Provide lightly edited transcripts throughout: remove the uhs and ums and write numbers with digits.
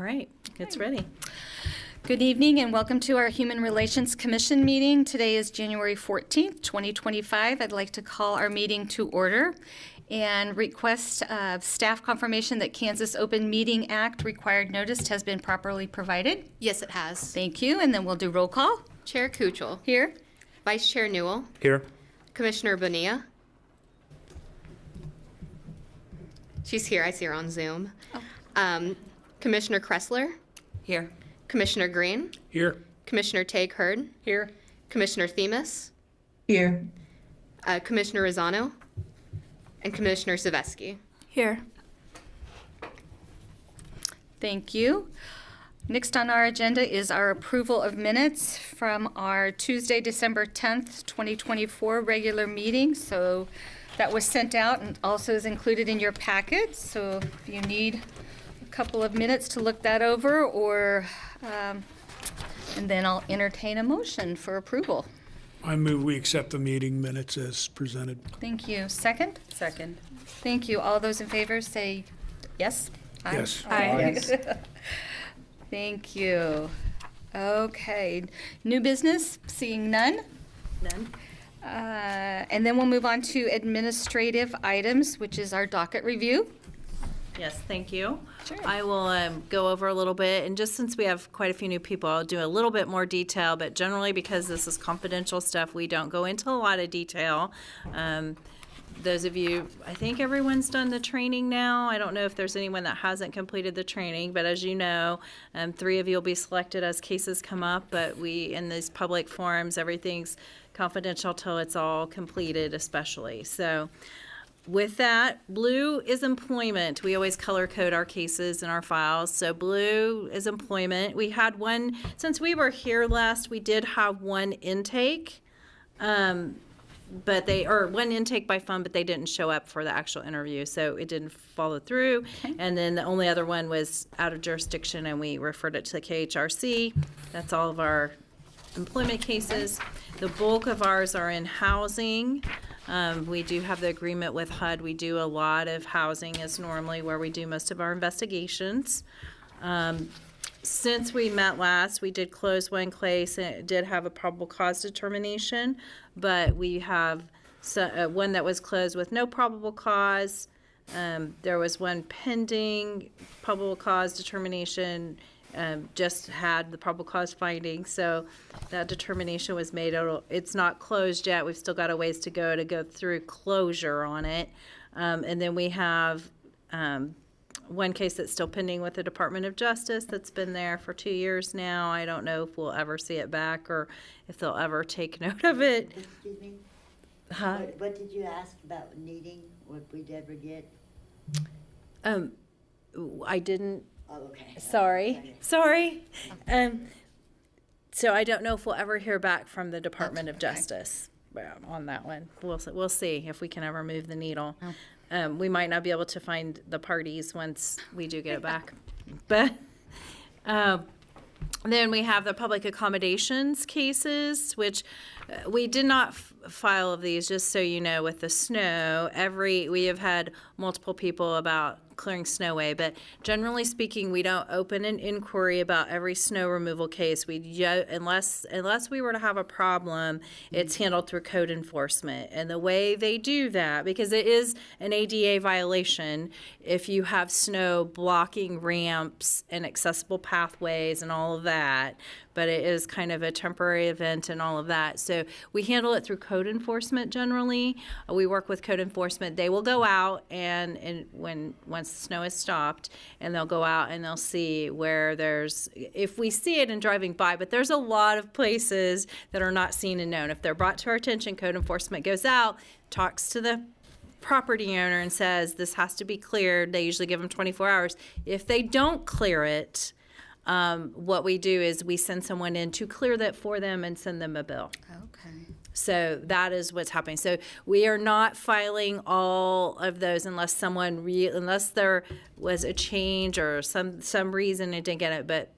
right, it's ready. Good evening and welcome to our Human Relations Commission meeting. Today is January 14th, 2025. I'd like to call our meeting to order and request staff confirmation that Kansas Open Meeting Act required notice has been properly provided. Yes, it has. Thank you, and then we'll do roll call. Chair Kuchel. Here. Vice Chair Newell. Here. Commissioner Bonilla. She's here. I see her on Zoom. Oh. Commissioner Kressler. Here. Commissioner Green. Here. Commissioner Tague-Hurd. Here. Commissioner Themis. Here. Commissioner Rosano. And Commissioner Zaveski. Here. Thank you. Next on our agenda is our approval of minutes from our Tuesday, December 10th, 2024 regular meeting. So that was sent out and also is included in your packet. So if you need a couple of minutes to look that over, or and then I'll entertain a motion for approval. I move we accept the meeting minutes as presented. Thank you. Second? Second. Thank you. All those in favor say yes? Aye. Yes. Aye. Thank you. Okay. New business? Seeing none? None. And then we'll move on to administrative items, which is our docket review. Yes, thank you. Sure. I will go over a little bit, and just since we have quite a few new people, I'll do a little bit more detail, but generally because this is confidential stuff, we don't go into a lot of detail. Those of you, I think everyone's done the training now. I don't know if there's anyone that hasn't completed the training, but as you know, 3 of you will be selected as cases come up, but in these public forums, everything's confidential till it's all completed, especially. So with that, blue is employment. We always color code our cases and our files. So blue is employment. We had one, since we were here last, we did have one intake. One intake by phone, but they didn't show up for the actual interview, so it didn't follow through. Okay. And then the only other one was out of jurisdiction, and we referred it to the KHRC. That's all of our employment cases. The bulk of ours are in housing. We do have the agreement with HUD. We do a lot of housing is normally where we do most of our investigations. Since we met last, we did close one case, and it did have a probable cause determination, but we have one that was closed with no probable cause. There was one pending probable cause determination, just had the probable cause finding, so that determination was made. It's not closed yet. We've still got a ways to go through closure on it. And then we have one case that's still pending with the Department of Justice that's been there for 2 years now. I don't know if we'll ever see it back or if they'll ever take note of it. Excuse me? Huh? What did you ask about needing, what we'd ever get? I didn't. Oh, okay. Sorry. So I don't know if we'll ever hear back from the Department of Justice on that one. We'll see if we can ever move the needle. Oh. We might not be able to find the parties once we do get it back. But then we have the public accommodations cases, which we did not file of these, just so you know, with the snow. We have had multiple people about clearing snow away, but generally speaking, we don't open an inquiry about every snow removal case. Unless we were to have a problem, it's handled through code enforcement. And the way they do that, because it is an ADA violation if you have snow blocking ramps and accessible pathways and all of that, but it is kind of a temporary event and all of that. So we handle it through code enforcement generally. We work with code enforcement. They will go out and once the snow is stopped, and they'll go out and they'll see where if we see it in driving by, but there's a lot of places that are not seen and known. If they're brought to our attention, code enforcement goes out, talks to the property owner and says, this has to be cleared. They usually give them 24 hours. If they don't clear it, what we do is we send someone in to clear that for them and send them a bill. Okay. So that is what's happening. So we are not filing all of those unless unless there was a change or some reason it didn't get it. But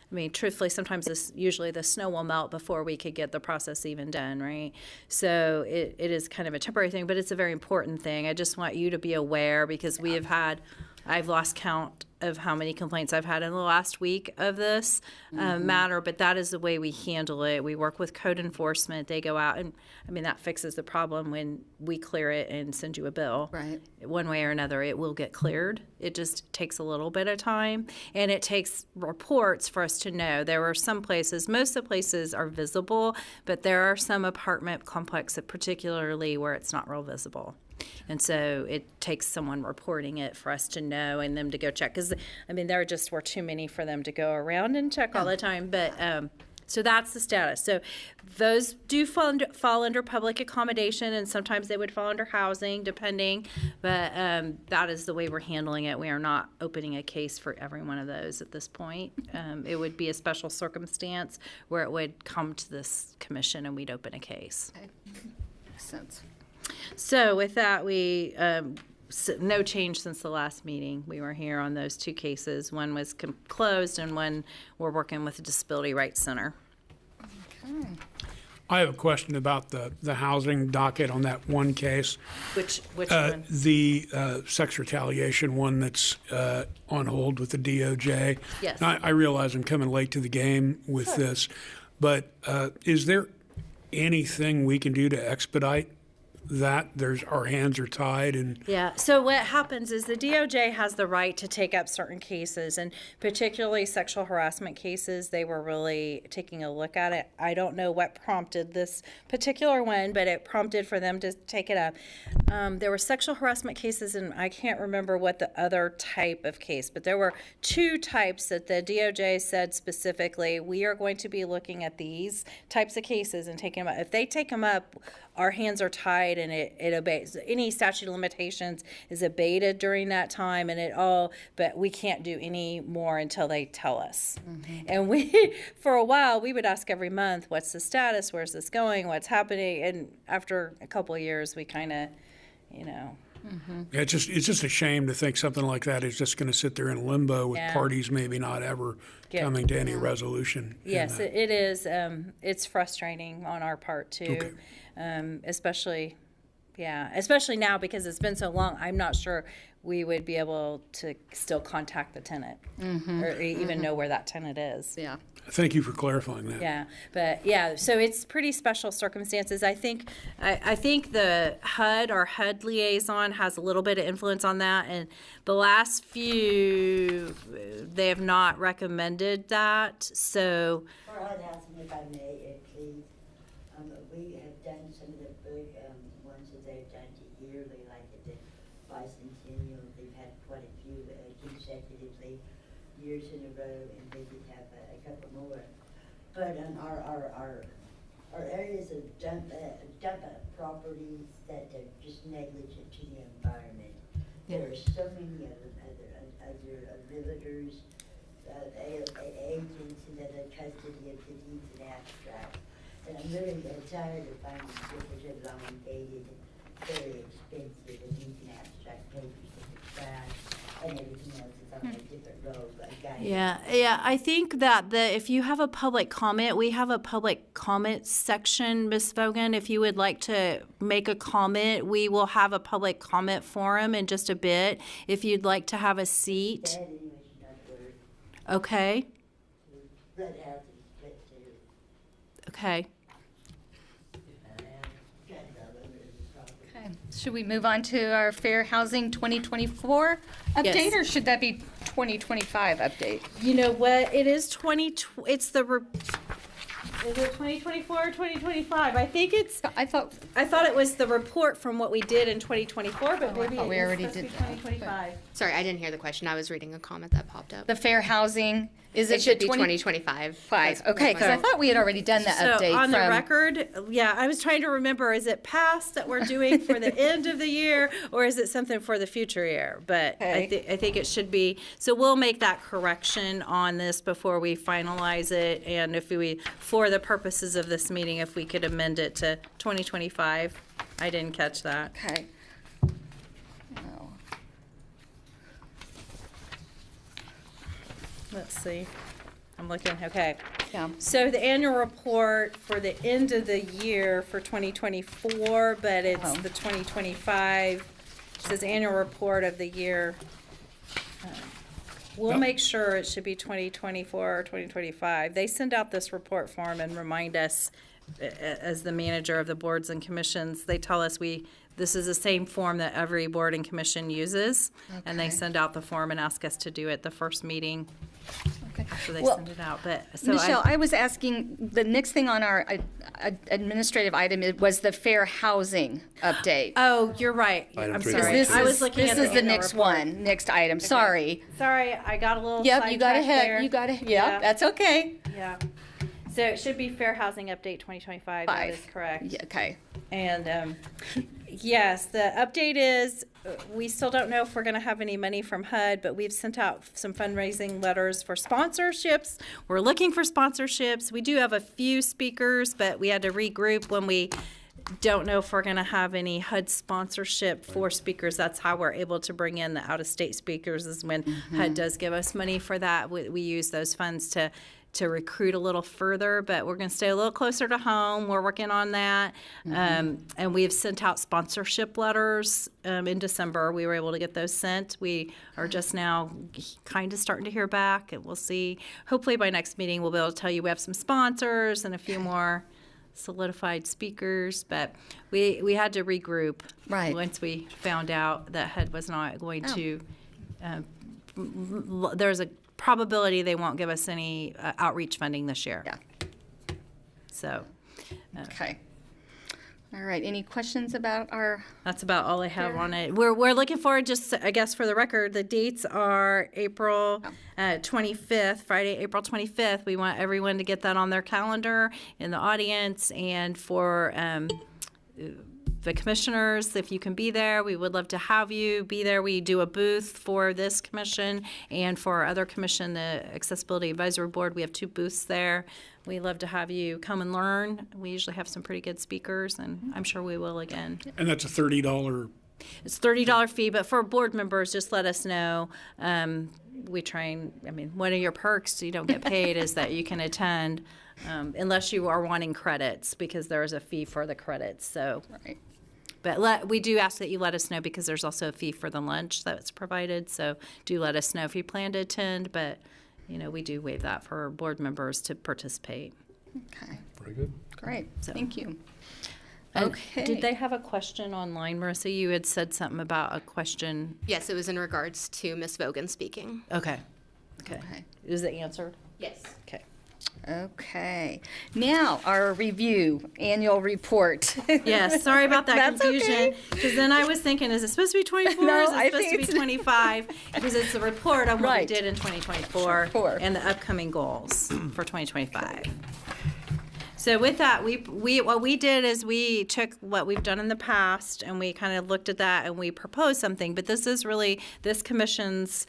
I mean, truthfully, sometimes usually the snow will melt before we could get the process even done, right? So it is kind of a temporary thing, but it's a very important thing. I just want you to be aware because we have had I've lost count of how many complaints I've had in the last week of this matter, but that is the way we handle it. We work with code enforcement. They go out and, I mean, that fixes the problem when we clear it and send you a bill. Right. One way or another, it will get cleared. It just takes a little bit of time, and it takes reports for us to know. There are some places, most of the places are visible, but there are some apartment complexes particularly where it's not real visible. And so it takes someone reporting it for us to know and them to go check. Because, I mean, there just were too many for them to go around and check all the time. But so that's the status. So those do fall under public accommodation, and sometimes they would fall under housing, depending. But that is the way we're handling it. We are not opening a case for every one of those at this point. It would be a special circumstance where it would come to this commission and we'd open a case. Okay. Makes sense. So with that, we, no change since the last meeting. We were here on those two cases. One was closed and one we're working with the Disability Rights Center. Okay. I have a question about the housing docket on that one case. Which one? The sex retaliation one that's on hold with the DOJ. Yes. And I realize I'm coming late to the game with this, but is there anything we can do to expedite that? Our hands are tied and. Yeah, so what happens is the DOJ has the right to take up certain cases, and particularly sexual harassment cases. They were really taking a look at it. I don't know what prompted this particular one, but it prompted for them to take it up. There were sexual harassment cases, and I can't remember what the other type of case, but there were two types that the DOJ said specifically, we are going to be looking at these types of cases and taking them up. If they take them up, our hands are tied and it obeys. Any statute of limitations is abated during that time but we can't do any more until they tell us. And we, for a while, we would ask every month, what's the status? Where's this going? What's happening? And after a couple of years, we kind of, Yeah, it's just a shame to think something like that is just going to sit there in limbo with Yeah. parties maybe not ever coming to any resolution. yes, it is. It's frustrating on our part too, Okay. especially now because it's been so long. I'm not sure we would be able to still contact the tenant or even know where that tenant is. Yeah. Thank you for clarifying that. Yeah, but so it's pretty special circumstances. I think the HUD liaison has a little bit of influence on that, and the last few they have not recommended that. So For HUD housing, if I may, please, we have done some of the big ones that they've done yearly, like at the bicentennial. They've had quite a few consecutively years in a row, and they did have a couple more. But our areas of dump properties that are just negligent to the environment. There are so many other realtors, agents that are custody of the deeds and abstracts. And I'm really tired of finding papers that are elongated, very expensive, and deeds and abstract papers that are trash, and everything else is on a different road. Yeah. I think that if you have a public comment, we have a public comment section, Ms. Vogan. If you would like to make a comment, we will have a public comment forum in just a bit. If you'd like to have a seat. Bad anyway, should not word. Okay. Blood housing split too. Okay. Okay. Should we move on to our Fair Housing 2024 update, Yes. or should that be 2025 update? You know what? It is is it 2024 or 2025? I think it's. I thought, I thought it was the report from what we did in 2024, but I maybe thought we it is already supposed to did be that, 2025. Sorry, I didn't hear the question. I was reading a comment that popped up. the Fair Housing, is It should the be 2025. 5? That's Okay, because I my- thought we had already done that update. So on the from- record, I was trying to remember, is it past that we're doing for the end of the year, or is it something for the future year? But Okay. I think it should be, so we'll make that correction on this before we finalize it, and for the purposes of this meeting, if we could amend it to 2025. I didn't catch that. Okay. No. Let's see. I'm looking, okay. Yeah. So the annual report for the end of the year for 2024, but it's Oh. the 2025, it says annual report of the year We'll make sure it should be 2024 or 2025. They send out this report form and remind us, as the manager of the boards and commissions, they tell us this is the same form that every board and commission uses. And they Okay. send out the form and ask us to do it the first meeting Okay. after they Well, send it out. But, so Michelle, I was asking, the next thing on our administrative item was the fair housing update. Oh, you're right. Item I'm 3.2. sorry. This I is, was looking this at is the annual next report. one, next item, sorry. Sorry, I got a little Yep, you got sidetracked ahead, there. you got it, Yeah. yeah, that's okay. Yeah. So it should be Fair Housing Update 2025. That is Five. correct. Yeah, okay, And yes, the update is, we still don't know if we're going to have any money from HUD, but we've sent out some fundraising letters for sponsorships. We're looking for sponsorships. We do have a few speakers, but we had to regroup when we don't know if we're going to have any HUD sponsorship for speakers. That's how we're able to bring in the out-of-state speakers, is when HUD does give us money for that. We use those funds to recruit a little further, but we're going to stay a little closer to home. We're working on that. And we've sent out sponsorship letters in December. We were able to get those sent. We are just now kind of starting to hear back, and we'll see. Hopefully by next meeting, we'll be able to tell you we have some sponsors and a few more solidified speakers, but we had to regroup Right. once we found out that HUD was not going to there's a probability they won't give us any outreach funding this year. yeah, So okay. All right, any questions about our, that's about all I have on it. We're looking forward, just I guess for the record, the dates are April 25th, Friday, April 25th. We want everyone to get that on their calendar in the audience, and for the commissioners, if you can be there, we would love to have you be there. We do a booth for this commission and for our other commission, the Accessibility Advisory Board. We have 2 booths there. We love to have you come and learn. We usually have some pretty good speakers, and I'm sure we will again. And that's a $30. It's $30 fee, but for board members, just let us know. We try and, I mean, one of your perks, so you don't get paid, is that you can attend, unless you are wanting credits, because there is a fee for the credits. So, right, but we do ask that you let us know, because there's also a fee for the lunch that's provided. So do let us know if you plan to attend, but we do waive that for board members to participate. okay, Very good. great, thank you. And Okay. Did they have a question online, Marissa? You had said something about a question. Yes, it was in regards to Miss Vogan speaking. Okay. Okay. Is it answered? Yes. Okay. Okay, now our review, annual report. Yes, sorry about that That's confusion. okay. Because then I was thinking, is it supposed to be 24 No, or is it I supposed to think be it's- 25? Because it's a report on what we Right. did in 2024 Sure. and the upcoming goals for 2025. So with that, what we did is we took what we've done in the past and we kind of looked at that and we proposed something. But this is really this commission's,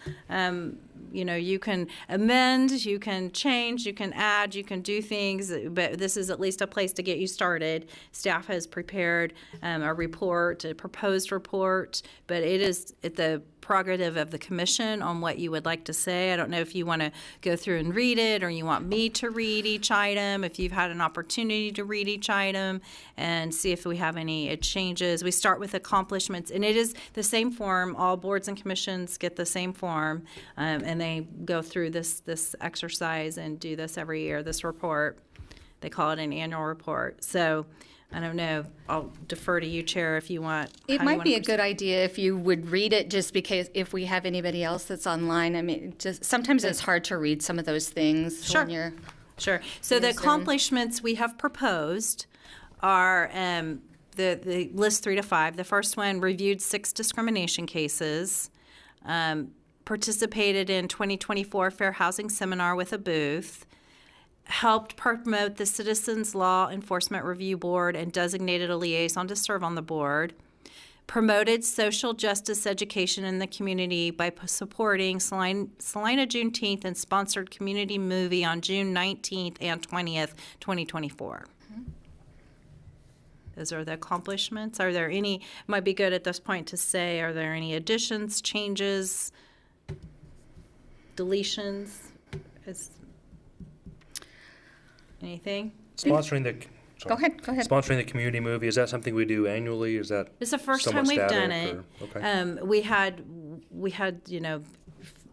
you can amend, you can change, you can add, you can do things, but this is at least a place to get you started. Staff has prepared a report, a proposed report, but it is at the prerogative of the commission on what you would like to say. I don't know if you want to go through and read it, or you want me to read each item, if you've had an opportunity to read each item and see if we have any changes. We start with accomplishments, and it is the same form. All boards and commissions get the same form, and they go through this exercise and do this every year, this report. They call it an annual report. So I don't know. I'll defer to you, Chair, if you want. It how you might want be to a good idea if you would read it, just because if we have anybody else that's online, I mean, just sometimes it's hard to read some of those things Sure. when you're. Sure. So the Yes, accomplishments we have proposed are the list 3 to 5. The first one, reviewed 6 discrimination cases, participated in 2024 Fair Housing Seminar with a booth, helped promote the Citizens Law Enforcement Review Board and designated a liaison to serve on the board, promoted social justice education in the community by supporting Salina Juneteenth and sponsored community movie on June 19th and 20th, 2024. Those are the accomplishments. Are there any, might be good at this point to say, are there any additions, changes, deletions? Anything? Sponsoring the. Go ahead, go ahead. Sponsoring the community movie, is that something we do annually? Is that It's the first somewhat time we've done static, it. or- okay. We had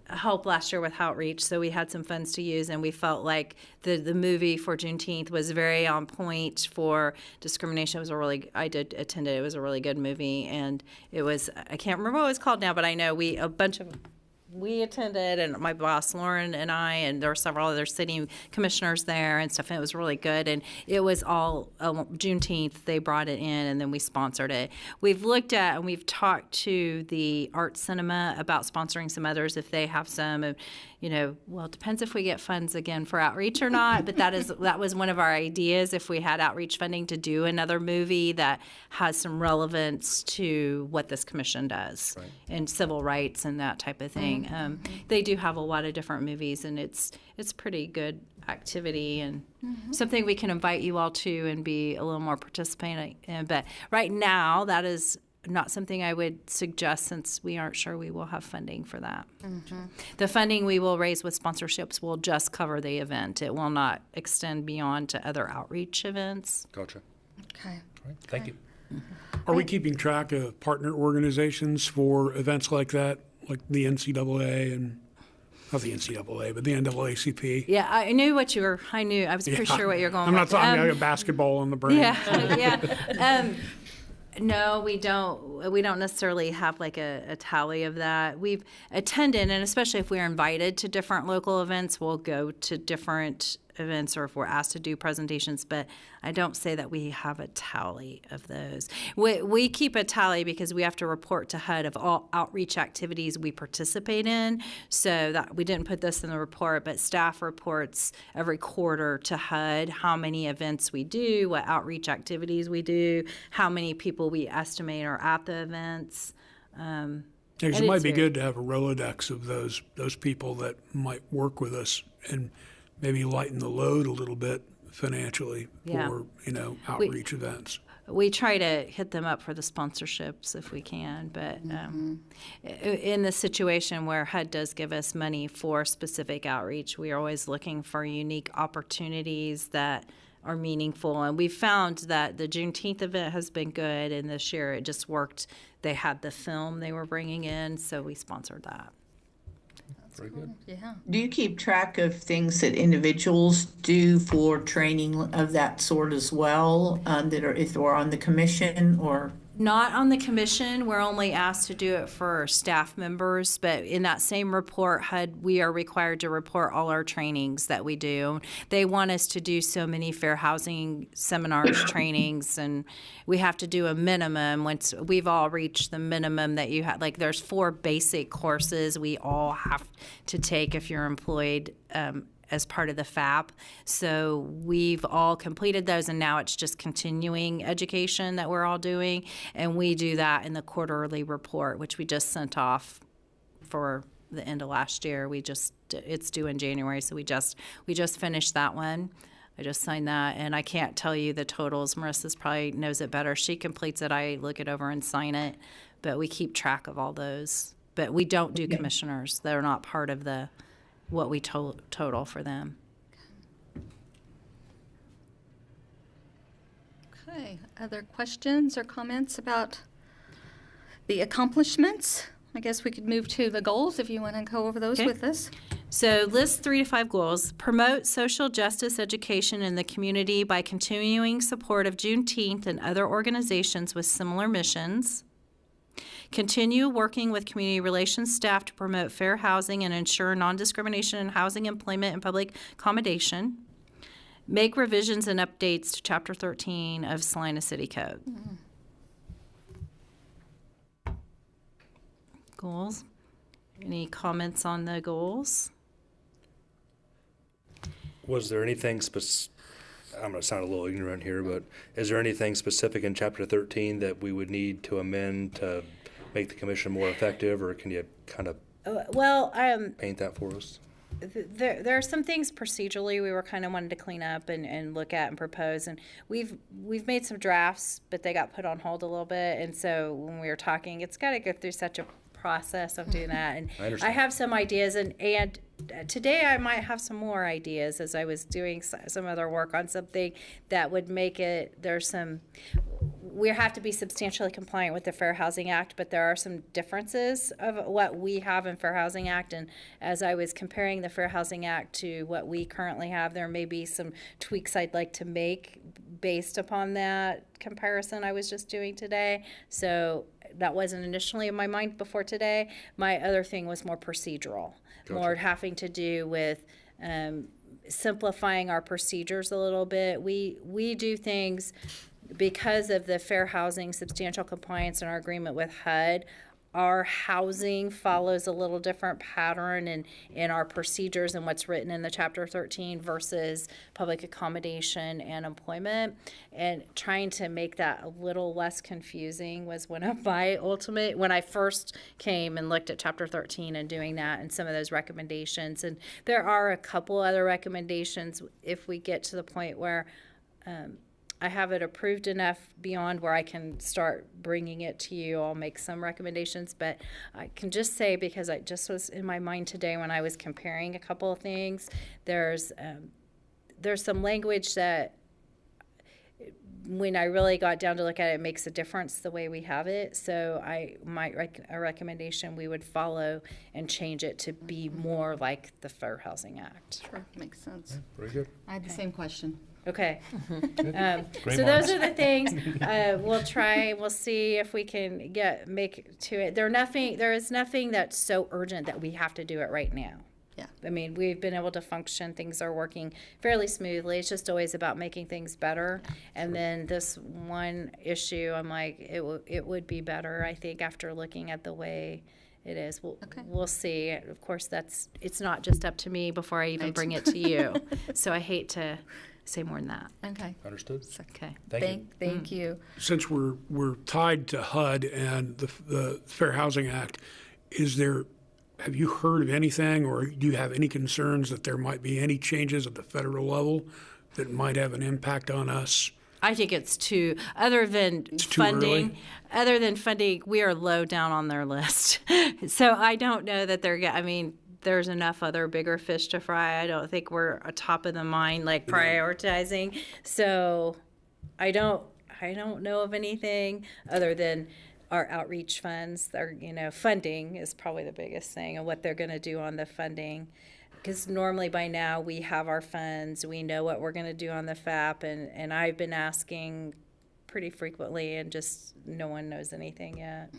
help last year with outreach, so we had some funds to use, and we felt like the movie for Juneteenth was very on point for discrimination. It was I did attend it. It was a really good movie, and it was, I can't remember what it was called now, but I know we attended, and my boss Lauren and I, and there were several other city commissioners there and stuff, and it was really good. And it was all Juneteenth, they brought it in, and then we sponsored it. We've looked at and we've talked to the Art Cinema about sponsoring some others if they have some. Well, it depends if we get funds again for outreach or not, but that was one of our ideas, if we had outreach funding, to do another movie that has some relevance to what this commission does and civil rights and that type of thing. They do have a lot of different movies, and it's pretty good activity and something we can invite you all to and be a little more participating in. But right now, that is not something I would suggest, since we aren't sure we will have funding for that. The funding we will raise with sponsorships will just cover the event. It will not extend beyond to other outreach events. Gotcha. Okay. All right. Thank you. Are we keeping track of partner organizations for events like that, like the NCAA and, not the NCAA, but the NAACP? Yeah, I was pretty sure what you're going I'm with. not talking about basketball on the brain. Yeah. No, we don't. We don't necessarily have like a tally of that. We've attended, and especially if we're invited to different local events, we'll go to different events, or if we're asked to do presentations, but I don't say that we have a tally of those. We keep a tally because we have to report to HUD of all outreach activities we participate in. So that we didn't put this in the report, but staff reports every quarter to HUD how many events we do, what outreach activities we do, how many people we estimate are at the events. Because it might be good to have a Rolodex of those people that might work with us and maybe lighten the load a little bit financially for outreach events. We try to hit them up for the sponsorships if we can, but in the situation where HUD does give us money for specific outreach, we are always looking for unique opportunities that are meaningful. And we found that the Juneteenth event has been good, and this year it just worked. They had the film they were bringing in, so we sponsored that. Very good. Yeah. Do you keep track of things that individuals do for training of that sort as well, that are, if they're on the commission or? Not on the commission. We're only asked to do it for staff members, but in that same report, HUD, we are required to report all our trainings that we do. They want us to do so many fair housing seminars, trainings, and we have to do a minimum. Once we've all reached the minimum that you have, like there's 4 basic courses we all have to take if you're employed as part of the FAP. So we've all completed those, and now it's just continuing education that we're all doing. And we do that in the quarterly report, which we just sent off for the end of last year. It's due in January, so we just finished that one. I just signed that, and I can't tell you the totals. Marissa's probably knows it better. She completes it, I look it over and sign it, but we keep track of all those. But we don't do commissioners. They're not part of what we total for them. Okay. Other questions or comments about the accomplishments? I guess we could move to the goals if you want to go over those with us. So list 3 to 5 goals. Promote social justice education in the community by continuing support of Juneteenth and other organizations with similar missions. Continue working with community relations staff to promote fair housing and ensure non-discrimination in housing, employment, and public accommodation. Make revisions and updates to Chapter 13 of Salina City Code. Goals. Any comments on the goals? Was there anything I'm going to sound a little ignorant here, but is there anything specific in Chapter 13 that we would need to amend to make the commission more effective, or can you kind of paint that for us? There are some things procedurally we were kind of wanted to clean up and look at and propose, and we've made some drafts, but they got put on hold a little bit, and so when we were talking, it's got to go through such a process of doing that, and I have some ideas, and today I might have some more ideas as I was doing some other work on something that would make it, we have to be substantially compliant with the Fair Housing Act, but there are some differences of what we have in Fair Housing Act. And as I was comparing the Fair Housing Act to what we currently have, there may be some tweaks I'd like to make based upon that comparison I was just doing today. So that wasn't initially in my mind before today. My other thing was more procedural, more having to do with simplifying our procedures a little bit. We do things because of the fair housing substantial compliance and our agreement with HUD. Our housing follows a little different pattern in our procedures and what's written in the Chapter 13 versus public accommodation and employment. And trying to make that a little less confusing was one of my ultimate, when I first came and looked at Chapter 13 and doing that and some of those recommendations. And there are a couple other recommendations if we get to the point where I have it approved enough beyond where I can start bringing it to you. I'll make some recommendations, but I can just say, because I just was in my mind today when I was comparing a couple of things, there's some language that when I really got down to look at it, it makes a difference the way we have it. So a recommendation we would follow and change it to be more like the Fair Housing Act. Sure, makes sense. Very good. I had the same question. Okay. Great So minds. those are the things we'll see if we can make to it. There is nothing that's so urgent that we have to do it right now. Yeah. I mean, we've been able to function. Things are working fairly smoothly. It's just always about making things better. And then this one issue, I'm like, it would be better, I think, after looking at the way it is. We'll see. Of course, it's not just up to me before I even bring it to you. So I hate to say more than that. Okay. Understood. Okay. Thank you. Since we're tied to HUD and the Fair Housing Act, have you heard of anything, or do you have any concerns that there might be any changes at the federal level that might have an impact on us? I think it's too, other than too funding, early? we are low down on their list. So I don't know that there's enough other bigger fish to fry. I don't think we're a top of the mind, like prioritizing. So I don't know of anything other than our outreach funds. Funding is probably the biggest thing, and what they're going to do on the funding. Because normally by now we have our funds, we know what we're going to do on the FAP, and I've been asking pretty frequently, and just no one knows anything yet.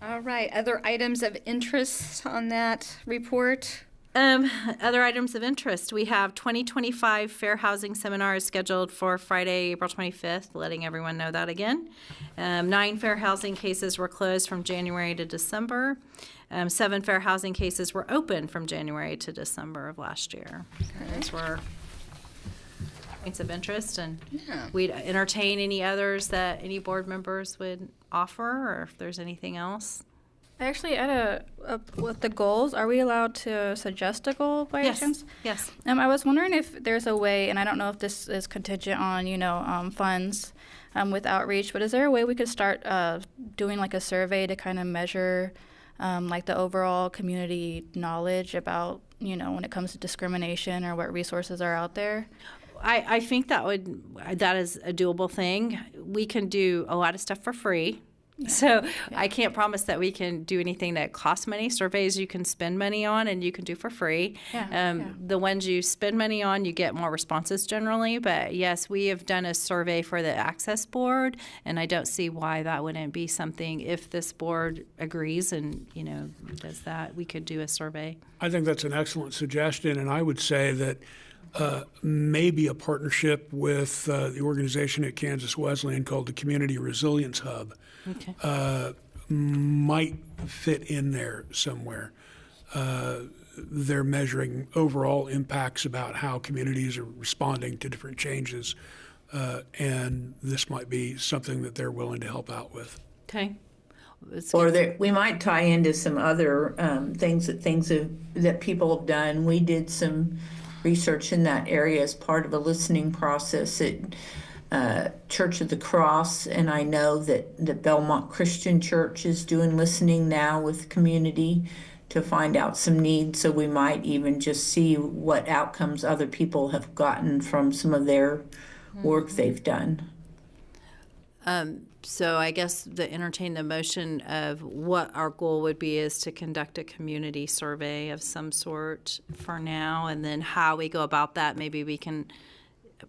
All right, other items of interest on that report? Other items of interest. We have 2025 Fair Housing Seminars scheduled for Friday, April 25th, letting everyone know that again. 9 fair housing cases were closed from January to December. 7 fair housing cases were open from January to December of last year. Those were points of interest, and we'd entertain any others that any board members would offer, or if there's anything else. Actually, with the goals, are we allowed to suggest a goal by any chance? Yes. I was wondering if there's a way, and I don't know if this is contingent on, funds with outreach, but is there a way we could start doing like a survey to kind of measure like the overall community knowledge about, when it comes to discrimination or what resources are out there? I think that is a doable thing. We can do a lot of stuff for free. So I can't promise that we can do anything that costs money. Surveys you can spend money on and you can do for free. The ones you spend money on, you get more responses generally. But yes, we have done a survey for the Access Board, and I don't see why that wouldn't be something, if this board agrees and, does that, we could do a survey. I think that's an excellent suggestion, and I would say that maybe a partnership with the organization at Kansas Wesleyan called the Community Resilience Hub might fit in there somewhere. They're measuring overall impacts about how communities are responding to different changes, and this might be something that they're willing to help out with. Okay. Or we might tie into some other things that people have done. We did some research in that area as part of a listening process at Church of the Cross, and I know that the Belmont Christian Church is doing listening now with the community to find out some needs, so we might even just see what outcomes other people have gotten from some of their work they've done. So I guess entertain the motion of what our goal would be is to conduct a community survey of some sort for now, and then how we go about that. Maybe we can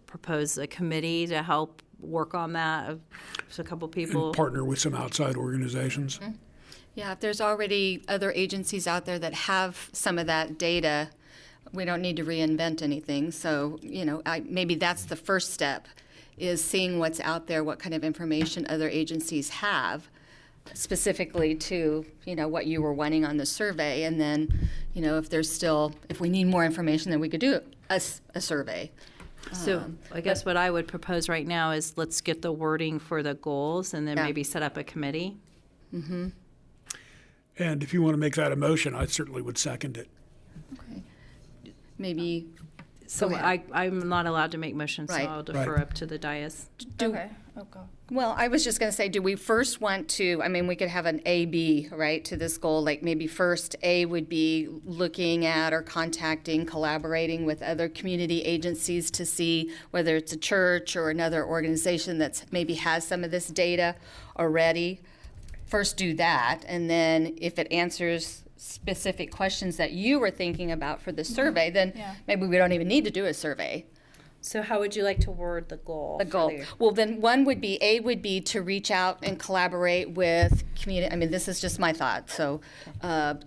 propose a committee to help work on that. Of a couple people. And partner with some outside organizations. Yeah, if there's already other agencies out there that have some of that data, we don't need to reinvent anything. So, maybe that's the first step, is seeing what's out there, what kind of information other agencies have, specifically to, what you were wanting on the survey. And then, if we need more information, then we could do a survey. So I guess what I would propose right now is let's get the wording for the goals and then maybe set up a committee. And if you want to make that a motion, I certainly would second it. Okay. Maybe. So Go ahead. I'm not allowed to make motions, Right. so I'll defer Right. up to the dais. Okay. Oh, go. Well, I was just going to say, do we first want to, we could have an A, B, right, to this goal. Like maybe first A would be looking at or contacting, collaborating with other community agencies to see whether it's a church or another organization that's maybe has some of this data already. First do that, and then if it answers specific questions that you were thinking about for the survey, then maybe we don't even need to do a survey. So how would you like to word the goal? The goal. Well, then one would be, A would be to reach out and collaborate with community. This is just my thought, so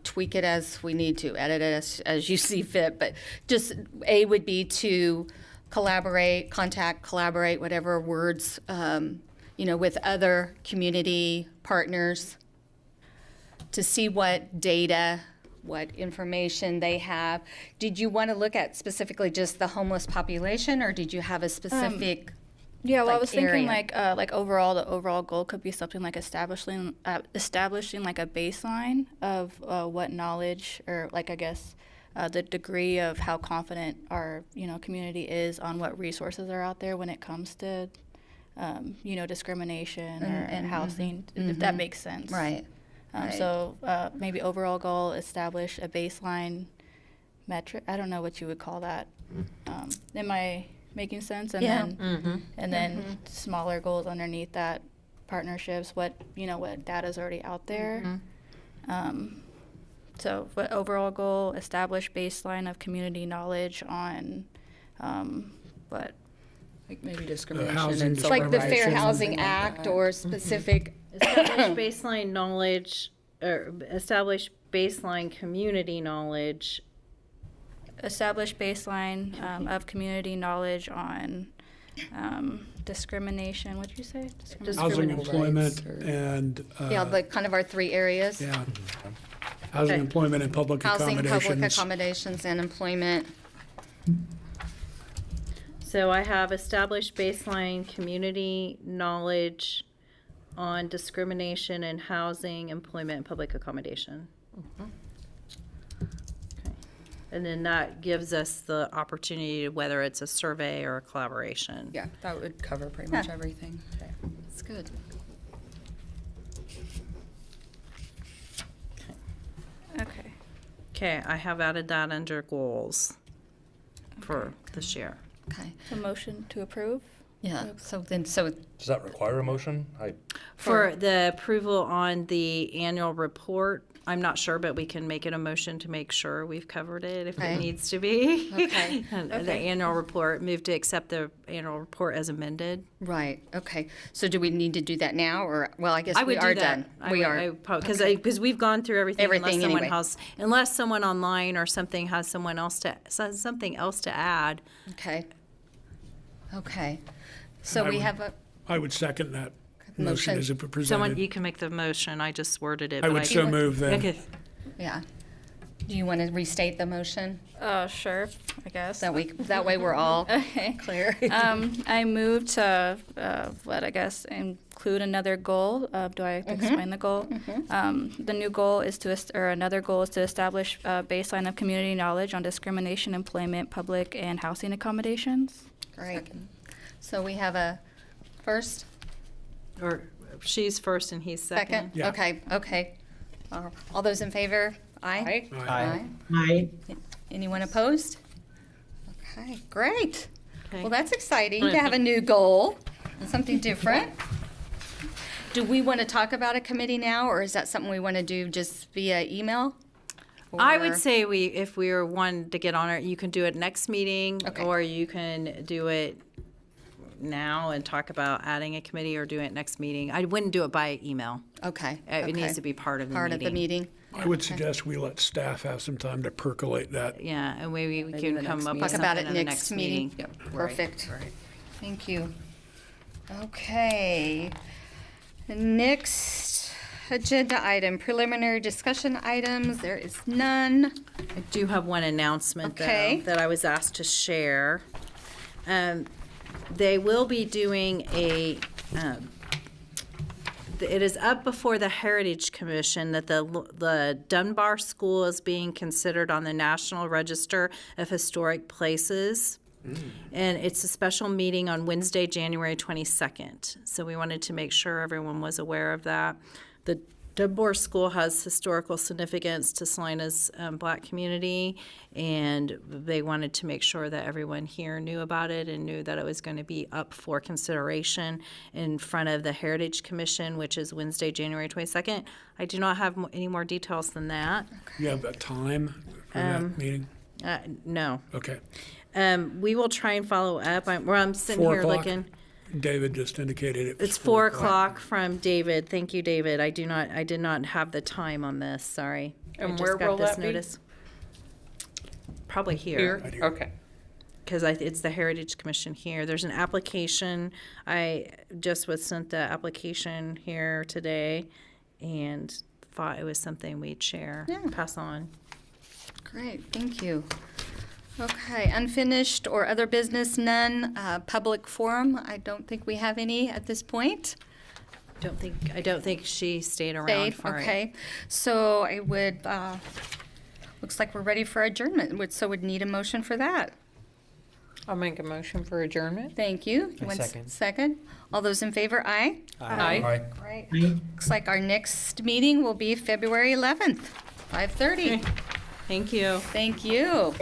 tweak it as we need to, edit it as you see fit. But just A would be to collaborate, collaborate, whatever words, with other community partners to see what data, what information they have. Did you want to look at specifically just the homeless population, or did you have a specific? Yeah, well, I like, was thinking area? like overall, the overall goal could be something like establishing like a baseline of what knowledge, or like I guess the degree of how confident our community is on what resources are out there when it comes to discrimination and housing, if that makes sense. Right. Right. So maybe overall goal, establish a baseline metric. I don't know what you would call that. Am I making sense? And then smaller goals underneath that, partnerships, what data is already out there. So what overall goal, establish baseline of community knowledge on what? Like maybe discrimination housing and discrimination. Like the Fair something Housing like Act that. or specific. Establish baseline knowledge, or establish baseline community knowledge. Establish baseline of community knowledge on discrimination. What did you say? Housing, Discrimination. employment, Rights or- and, The kind of our three areas. yeah. Housing, Okay. employment, and public Housing, public accommodations. accommodations, and employment. So I have established baseline community knowledge on discrimination in housing, employment, and public accommodation. Okay. And then that gives us the opportunity, whether it's a survey or a collaboration. Yeah, that would cover pretty much everything. That's good. Okay. Okay, I have added that under goals for this year. Okay. So motion to approve. Yeah. So Does that require a motion? For the approval on the annual report, I'm not sure, but we can make it a motion to make sure we've covered it if Okay. it needs to be. Okay. The annual report, move to accept the annual report as amended. Right. Okay. So do we need to do that now, or well, I guess I we would are do that. done. We are. Because we've gone through everything. Everything Unless someone online or something has something else to add. Okay. Okay. So we have a I would second that motion Motion. as it Someone, presented. you can make the motion. I just worded it. I but would so move then. Okay. yeah. Do you want to restate the motion? Sure, I guess. That way we're all Okay. clear. I move to, include another goal. Do I have to explain the goal? The new goal is another goal is to establish a baseline of community knowledge on discrimination, employment, public, and housing accommodations. Great. So we have a first, Or she's first and he's second? second. Yeah. Okay. All those in favor? Aye. Aye. Right. Anyone opposed? Okay, great. Okay. Well, that's exciting to have a new goal and something different. Do we want to talk about a committee now, or is that something we want to do just via email? I Or- would say if we were one to get on it, you can do it next meeting, Okay. or you can do it now and talk about adding a committee, or do it next meeting. I wouldn't do it by email. Okay. It needs to be part of the Part meeting. of the meeting. I would suggest we let staff have some time to percolate that. Yeah, and maybe we Maybe can the come next up meeting. with Talk about something it in the next next meeting. meeting. Yep. Perfect. Right. Thank you. Okay. Next agenda item, preliminary discussion items. There is none. I do have one announcement, Okay. though, that I was asked to share. They will be doing it is up before the Heritage Commission that the Dunbar School is being considered on the National Register of Historic Places. And it's a special meeting on Wednesday, January 22nd. So we wanted to make sure everyone was aware of that. The Dunbar School has historical significance to Salina's Black community, and they wanted to make sure that everyone here knew about it and knew that it was going to be up for consideration in front of the Heritage Commission, which is Wednesday, January 22nd. I do not have any more details than that. You have a time for that meeting? No. Okay. We will try and follow up. I'm sitting 4 here o'clock? looking. David just indicated it was It's 4 o'clock from David. Thank you, David. I did not have the time on this, sorry. And I just where got will this that be? notice. Probably here, Here? Okay. because it's the Heritage Commission here. There's an application. I just was sent the application here today and thought it was something we'd share, pass on. Great, thank you. Okay, unfinished or other business, none. Public forum, I don't think we have any at this point. I don't think she stayed around Safe, for it. okay. So I would, looks like we're ready for adjournment, so would need a motion for that. I'll make a motion for adjournment. Thank you. Second. All those in favor, aye? Aye. Great. Looks like our next meeting will be February 11th, 5:30. Thank you. Thank you.